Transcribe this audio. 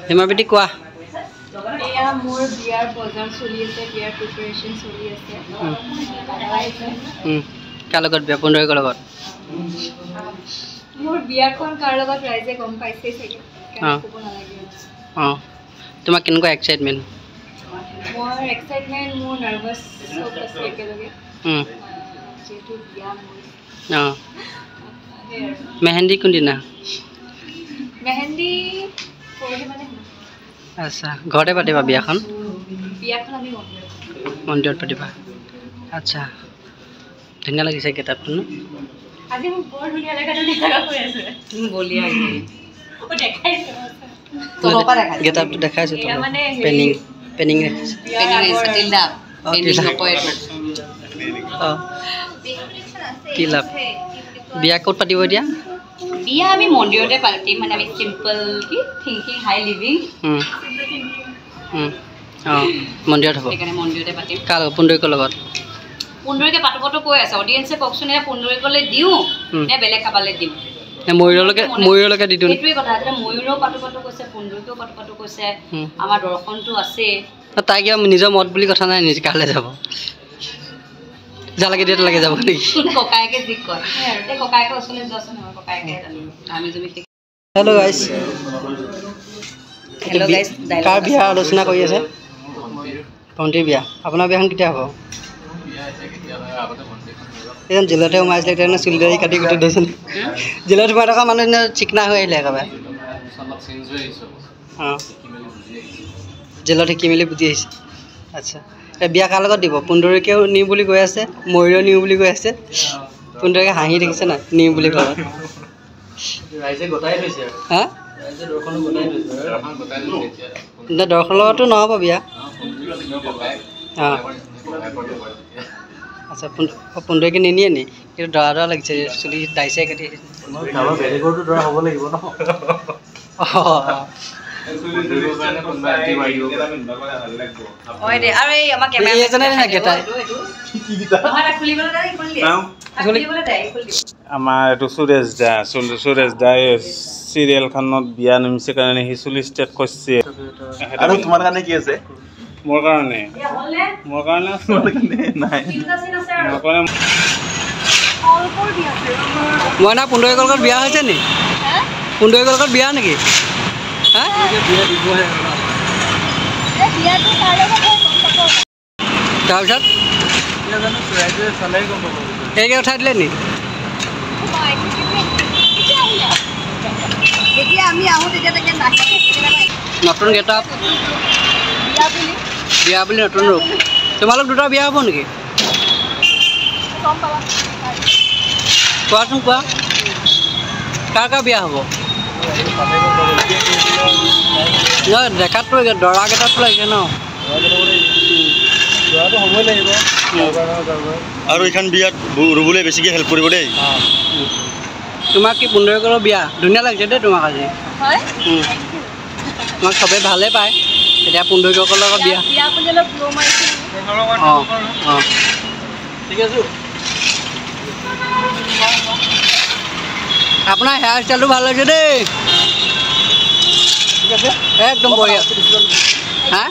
হিমাবিতি কোৱা এয়া মোৰ বিয়াৰ বজাৰ চলি আছে বিয়াৰ প্ৰিপাৰেচন চলি আছে কাৰ লগত বিয়া পুন্দৰিকৰ লগত মোৰ বিয়াখন কাৰ লগত ৰাইজে গম পাইছে চাগে ক'ব নালাগে তোমাক কেনেকুৱা এক্সাইটমেণ্ট মোৰ এক্সাইটমেণ্ট মোৰ নাৰ্ভাছ চব আছে একেলগে যেহেতু বিয়া মোৰ মেহেন্দি কোনদিনা মেহেন্দি পৰহি মানে আচ্ছা ঘৰতে পাতিবা বিয়াখন আমি মন্দিৰত পাতিবা আচ্ছা ধুনীয়া লাগিছে কিতাপটো ন আজি মোক বৰ ধুনীয়া লগা হৈ আছে তুমি বলিয়া ও দেখাইছে কিতাপটো দেখাইছো তোমাক পেনিং কি লাভ বিয়া ক'ত পাতিব এতিয়া বিয়া আমি মন্দিৰতে পাতিম মানে আমি সিম্পল কি থিংকিং হাই লিভিং মন্দিৰত হ'ব সেইকাৰণে মন্দিৰতে পাতিম কাৰ পুন্দৰিকৰ লগত পুন্দৰিকে পাতিবতো কৈ আছে অডিয়েন্সে কওকচোন এয়া পুন্দৰিকলৈ দিওঁ নে বেলেগ কাবালৈ দিওঁ ময়ূৰলৈকে দি দিওঁ সেইটোৱে কথা এতিয়া ময়ূৰেও পাতো কৈছে পুন্দৰিকেও পাতো কৈছে আমাৰ দৰ্শনটো আছে তাই কিবা নিজৰ মত বুলি কথা নাই নিজে কালৈ যাব যালৈকে দিয়ে তালৈকে যাব নেকি ককায়েকে যি কয় এই ককায়েকৰ ওচৰলৈ যোৱাচোন আমাৰ ককায়েকে আমি যদি হেল্ল' গাইজ কাৰ বিয়া আলোচনা কৰি আছে ভণ্টিৰ বিয়া আপোনাৰ বিয়াখন কেতিয়া হ'ব এইজন জেলতে সোমাইছিলে এতিয়া চুলি দাড়ি কাটি গোটেই দিছে জেলত সোমাই থকা মানুহ চিকনা হৈ আহিলে একেবাৰে জেলত শিকি মেলি বুজি আহিছে আচ্ছা এতিয়া বিয়া কাৰ লগত দিব পুন্দৰিকেও নিওঁ বুলি কৈ আছে ময়ূৰেও নিওঁ বুলি কৈ আছে পুন্দৰিকে হাঁহি দেখিছে নাই নিওঁ বুলি ক'লে হা দৰ্শনৰ লগতো নহ'ব বিয়া আচ্ছা পুন্দৰিকে নিনিয়ে নি কিন্তু দৰা লাগিছে চুলি দাইছে কাটি আমাৰ এইটো সুৰেশ দা চিৰিয়েলখনত বিয়া নামিছে কাৰণে সি চুলি ষ্টেট কৰিছে আৰু তোমাৰ কাৰণে কি আছে মোৰ কাৰণে মই না পুন্দৰিকৰ লগত বিয়া হৈছে নি পুন্দৰিকৰ লগত বিয়া নেকি তাৰপিছত এইকে উঠাই দিলে নি নতুন গেটআপ বিয়া বুলি নতুন ৰূপ তোমালোক দুটা বিয়া হ'ব নেকি কোৱাচোন কোৱা কাৰ বিয়া হ'ব নহয় দেখাততো দৰা কেইটাতো লাগিছে ন হ'বই লাগিব আৰু এইখন বিয়াত ৰুবলৈ বেছিকৈ হেল্প কৰিব দেই তোমাক কি পুন্দৰিকৰ বিয়া ধুনীয়া লাগিছে দেই তোমাক আজি তোমাক চবেই ভালেই পায় এতিয়া পুন্দৰিকৰ লগত বিয়া ঠিক আছে আপোনাৰ হেয়াৰ ষ্টাইলটো ভাল লাগিছে দেই ঠিক আছে একদম বঢ়িয়া হা